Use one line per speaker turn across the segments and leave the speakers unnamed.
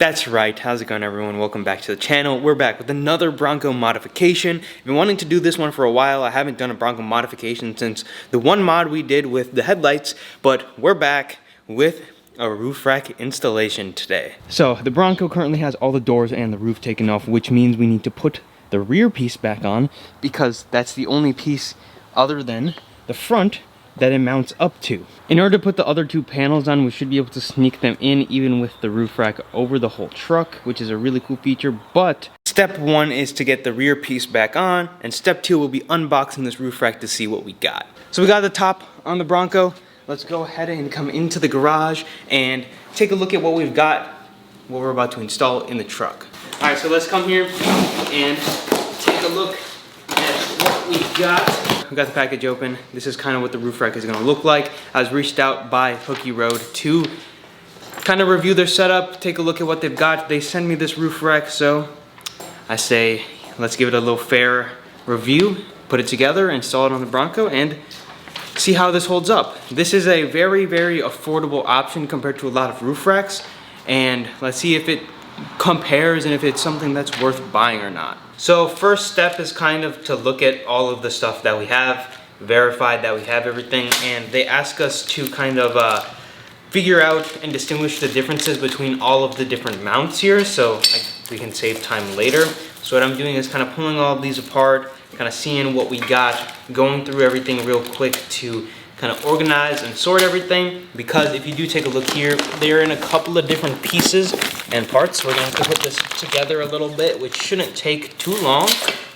That's right, how's it going everyone? Welcome back to the channel. We're back with another Bronco modification. I've been wanting to do this one for a while. I haven't done a Bronco modification since the one mod we did with the headlights, but we're back with a roof rack installation today. So the Bronco currently has all the doors and the roof taken off, which means we need to put the rear piece back on because that's the only piece other than the front that it mounts up to. In order to put the other two panels on, we should be able to sneak them in even with the roof rack over the whole truck, which is a really cool feature. But step one is to get the rear piece back on, and step two will be unboxing this roof rack to see what we got. So we got the top on the Bronco. Let's go ahead and come into the garage and take a look at what we've got, what we're about to install in the truck. All right, so let's come here and take a look at what we've got. We got the package open. This is kind of what the roof rack is gonna look like. I was reached out by Hooky Road to kind of review their setup, take a look at what they've got. They send me this roof rack, so I say, let's give it a little fair review, put it together, install it on the Bronco, and see how this holds up. This is a very, very affordable option compared to a lot of roof racks, and let's see if it compares and if it's something that's worth buying or not. So first step is kind of to look at all of the stuff that we have, verify that we have everything, and they ask us to kind of figure out and distinguish the differences between all of the different mounts here, so we can save time later. So what I'm doing is kind of pulling all of these apart, kind of seeing what we got, going through everything real quick to kind of organize and sort everything, because if you do take a look here, they're in a couple of different pieces and parts. We're going to put this together a little bit, which shouldn't take too long.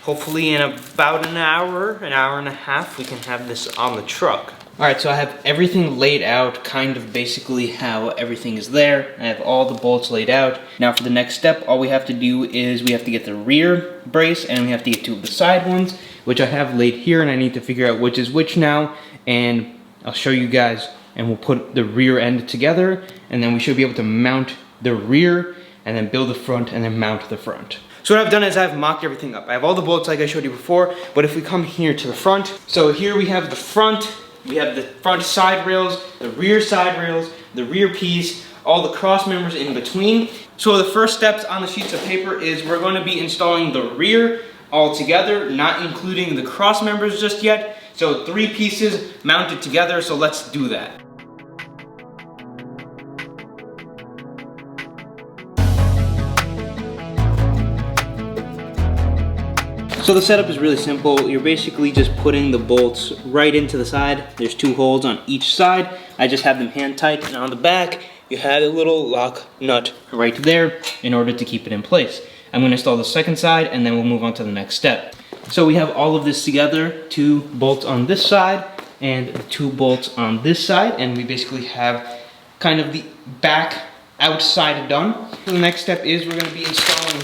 Hopefully in about an hour and a half, we can have this on the truck. All right, so I have everything laid out, kind of basically how everything is there. I have all the bolts laid out. Now for the next step, all we have to do is we have to get the rear brace and we have to get two of the side ones, which I have laid here, and I need to figure out which is which now, and I'll show you guys, and we'll put the rear end together, and then we should be able to mount the rear, and then build the front, and then mount the front. So what I've done is I've mocked everything up. I have all the bolts like I showed you before, but if we come here to the front, so here we have the front, we have the front side rails, the rear side rails, the rear piece, all the cross members in between. So the first steps on the sheets of paper is we're going to be installing the rear all together, not including the cross members just yet. So 3 pieces mounted together, so let's do that. So the setup is really simple. You're basically just putting the bolts right into the side. There's 2 holes on each side. I just have them hand tight, and on the back, you have a little lock nut right there in order to keep it in place. I'm gonna install the second side, and then we'll move on to the next step. So we have all of this together, 2 bolts on this side and 2 bolts on this side, and we basically have kind of the back outside done. The next step is we're going to be installing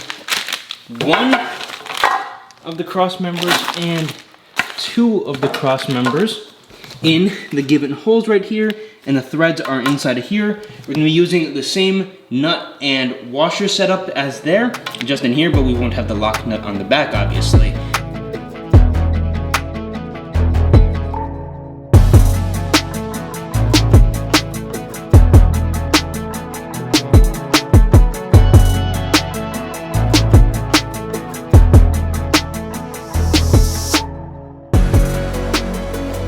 1 of the cross members and 2 of the cross members in the given holes right here, and the threads are inside of here. We're going to be using the same nut and washer setup as there, just in here, but we won't have the lock nut on the back, obviously.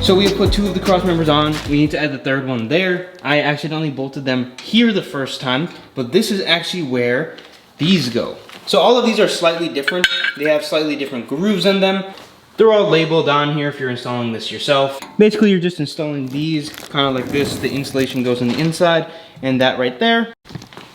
So we have put 2 of the cross members on. We need to add the 3rd one there. I accidentally bolted them here the first time, but this is actually where these go. So all of these are slightly different. They have slightly different grooves in them. They're all labeled on here if you're installing this yourself. Basically, you're just installing these kind of like this. The insulation goes on the inside, and that right there.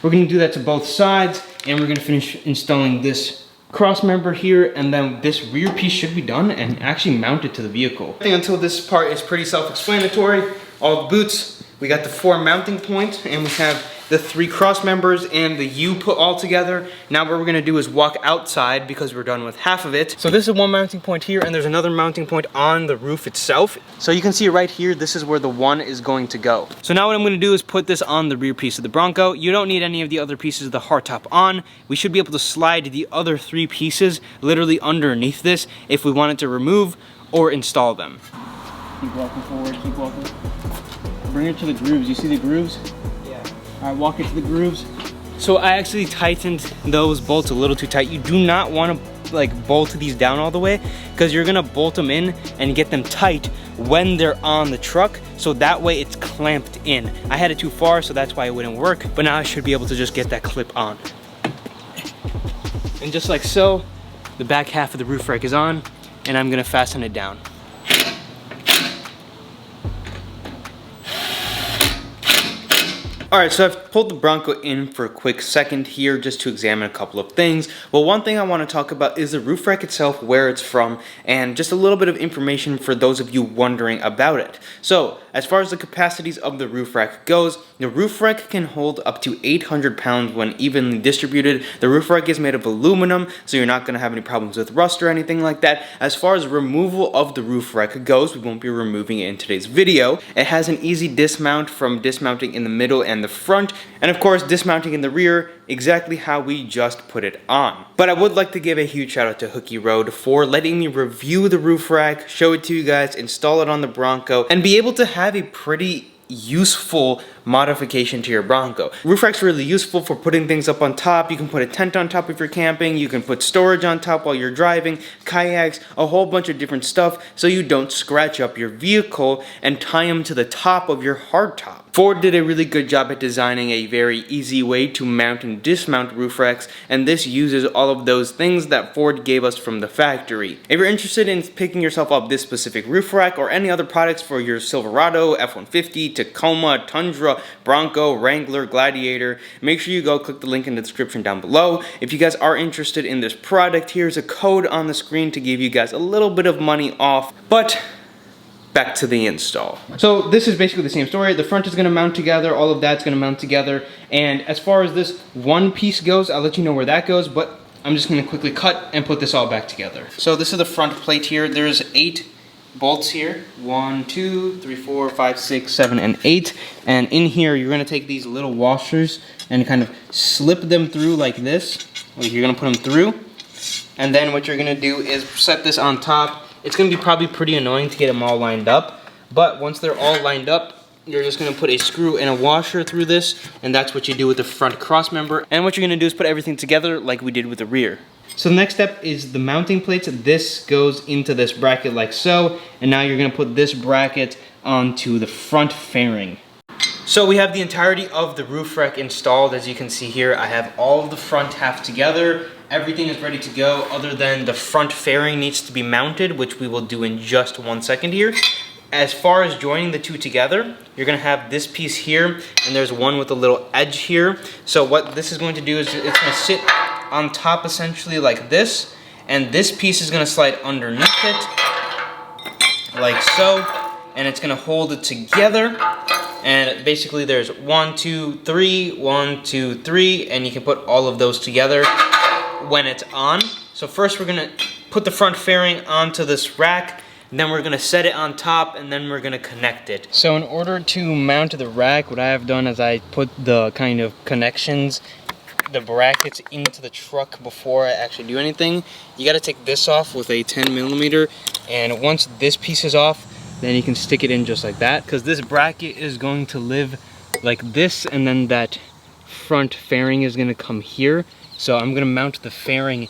We're gonna do that to both sides, and we're gonna finish installing this cross member here, and then this rear piece should be done and actually mounted to the vehicle. I think until this part is pretty self-explanatory. All the boots, we got the 4 mounting points, and we have the 3 cross members and the U put all together. Now what we're gonna do is walk outside because we're done with half of it. So this is 1 mounting point here, and there's another mounting point on the roof itself. So you can see right here, this is where the 1 is going to go. So now what I'm gonna do is put this on the rear piece of the Bronco. You don't need any of the other pieces of the hardtop on. We should be able to slide the other 3 pieces literally underneath this if we wanted to remove or install them. Keep walking forward, keep walking. Bring it to the grooves. You see the grooves? Yeah. All right, walk it to the grooves. So I actually tightened those bolts a little too tight. You do not want to like bolt these down all the way, because you're gonna bolt them in and get them tight when they're on the truck, so that way it's clamped in. I had it too far, so that's why it wouldn't work, but now I should be able to just get that clip on. And just like so, the back half of the roof rack is on, and I'm gonna fasten it down. Alright, so I've pulled the Bronco in for a quick second here just to examine a couple of things. Well, one thing I want to talk about is the roof rack itself, where it's from, and just a little bit of information for those of you wondering about it. So, as far as the capacities of the roof rack goes, the roof rack can hold up to 800 pounds when evenly distributed. The roof rack is made of aluminum, so you're not going to have any problems with rust or anything like that. As far as removal of the roof rack goes, we won't be removing it in today's video. It has an easy dismount from dismounting in the middle and the front, and of course dismounting in the rear, exactly how we just put it on. But I would like to give a huge shout out to Hooky Road for letting me review the roof rack, show it to you guys, install it on the Bronco, and be able to have a pretty useful modification to your Bronco. Roof rack's really useful for putting things up on top. You can put a tent on top if you're camping, you can put storage on top while you're driving, kayaks, a whole bunch of different stuff, so you don't scratch up your vehicle and tie them to the top of your hardtop. Ford did a really good job at designing a very easy way to mount and dismount roof racks, and this uses all of those things that Ford gave us from the factory. If you're interested in picking yourself up this specific roof rack or any other products for your Silverado, F-150, Tacoma, Tundra, Bronco, Wrangler, Gladiator, make sure you go click the link in the description down below. If you guys are interested in this product, here's a code on the screen to give you guys a little bit of money off. But back to the install. So this is basically the same story. The front is going to mount together, all of that's going to mount together, and as far as this one piece goes, I'll let you know where that goes, but I'm just going to quickly cut and put this all back together. So this is the front plate here. There's 8 bolts here. 1, 2, 3, 4, 5, 6, 7, and 8. And in here, you're going to take these little washers and kind of slip them through like this. Like you're going to put them through. And then what you're going to do is set this on top. It's going to be probably pretty annoying to get them all lined up. But once they're all lined up, you're just going to put a screw and a washer through this. And that's what you do with the front cross member. And what you're going to do is put everything together like we did with the rear. So the next step is the mounting plates. This goes into this bracket like so, and now you're going to put this bracket onto the front fairing. So we have the entirety of the roof rack installed. As you can see here, I have all of the front half together. Everything is ready to go other than the front fairing needs to be mounted, which we will do in just 1 second here. As far as joining the two together, you're going to have this piece here, and there's one with a little edge here. So what this is going to do is it's going to sit on top essentially like this, and this piece is going to slide underneath it like so, and it's going to hold it together. And basically there's 1, 2, 3, 1, 2, 3, and you can put all of those together when it's on. So first we're going to put the front fairing onto this rack, and then we're going to set it on top, and then we're going to connect it. So in order to mount the rack, what I have done is I put the kind of connections, the brackets into the truck before I actually do anything. You got to take this off with a 10mm, and once this piece is off, then you can stick it in just like that, because this bracket is going to live like this, and then that front fairing is going to come here. So I'm going to mount the fairing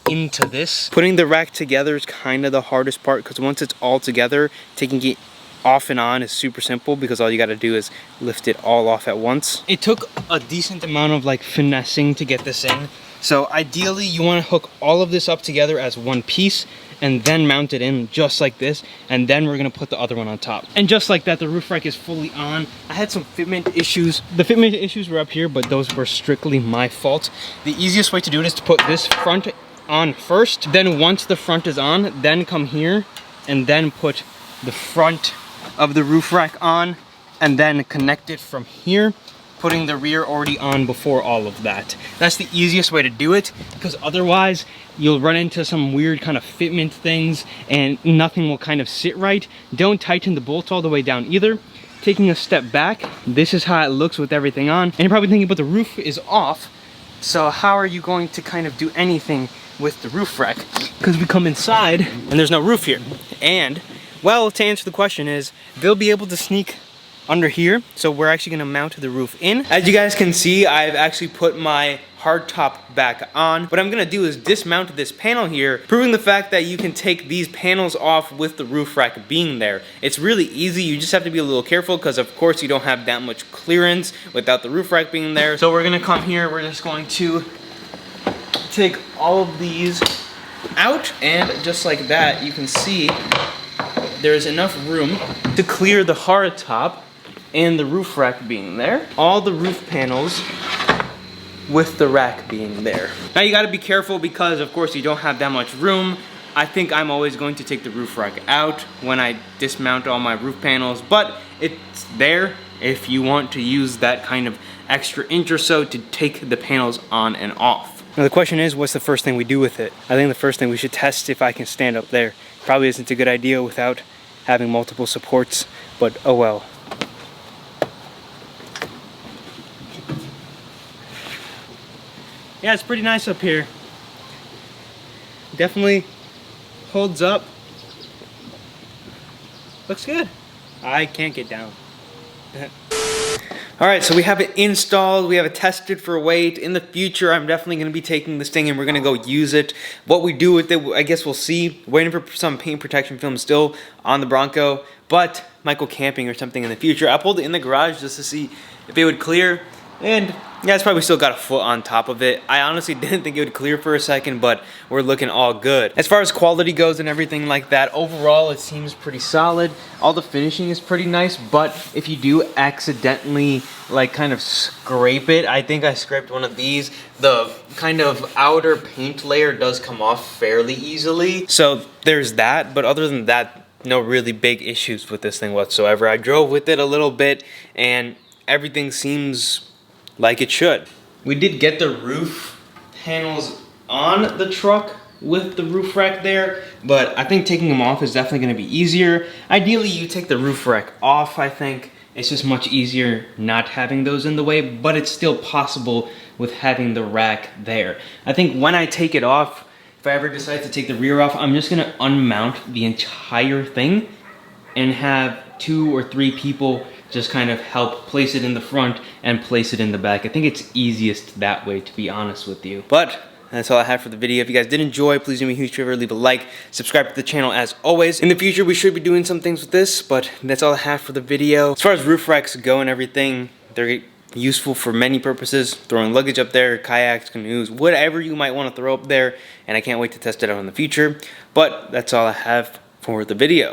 into this. Putting the rack together is kind of the hardest part, because once it's all together, taking it off and on is super simple, because all you got to do is lift it all off at once. It took a decent amount of like finessing to get this in. So ideally you want to hook all of this up together as one piece and then mount it in just like this, and then we're going to put the other one on top. And just like that, the roof rack is fully on. I had some fitment issues. The fitment issues were up here, but those were strictly my fault. The easiest way to do it is to put this front on first, then once the front is on, then come here and then put the front of the roof rack on, and then connect it from here, putting the rear already on before all of that. That's the easiest way to do it, because otherwise you'll run into some weird kind of fitment things and nothing will kind of sit right. Don't tighten the bolts all the way down either. Taking a step back, this is how it looks with everything on. And you're probably thinking, but the roof is off, so how are you going to kind of do anything with the roof rack? Because we come inside and there's no roof here. And well, to answer the question is, they'll be able to sneak under here. So we're actually gonna mount the roof in. As you guys can see, I've actually put my hardtop back on. What I'm gonna do is dismount this panel here, proving the fact that you can take these panels off with the roof rack being there. It's really easy. You just have to be a little careful because of course you don't have that much clearance without the roof rack being there. So we're gonna come here, we're just going to take all of these out, and just like that, you can see there's enough room to clear the hardtop and the roof rack being there. All the roof panels with the rack being there. Now you gotta be careful because of course you don't have that much room. I think I'm always going to take the roof rack out when I dismount all my roof panels, but it's there if you want to use that kind of extra inch or so to take the panels on and off. Now the question is, what's the first thing we do with it? I think the first thing we should test if I can stand up there. Probably isn't a good idea without having multiple supports, but oh well. Yeah, it's pretty nice up here. Definitely holds up. Looks good. I can't get down. All right, so we have it installed, we have it tested for weight. In the future, I'm definitely gonna be taking this thing and we're gonna go use it. What we do with it, I guess we'll see. Waiting for some paint protection film still on the Bronco, but might go camping or something in the future. I pulled it in the garage just to see if it would clear, and yeah, it's probably still got a foot on top of it. I honestly didn't think it would clear for a second, but we're looking all good. As far as quality goes and everything like that, overall it seems pretty solid. All the finishing is pretty nice, but if you do accidentally like kind of scrape it, I think I scraped one of these, the kind of outer paint layer does come off fairly easily. So there's that, but other than that, no really big issues with this thing whatsoever. I drove with it a little bit and everything seems like it should. We did get the roof panels on the truck with the roof rack there, but I think taking them off is definitely gonna be easier. Ideally, you take the roof rack off, I think. It's just much easier not having those in the way, but it's still possible with having the rack there. I think when I take it off, if I ever decide to take the rear off, I'm just gonna unmount the entire thing and have 2 or 3 people just kind of help place it in the front and place it in the back. I think it's easiest that way, to be honest with you. But that's all I have for the video. If you guys did enjoy, please do me a huge favor, leave a like, subscribe to the channel as always. In the future, we should be doing some things with this, but that's all I have for the video. As far as roof racks go and everything, they're useful for many purposes. Throwing luggage up there, kayaks, canoes, whatever you might want to throw up there, and I can't wait to test it out in the future. But that's all I have for the video.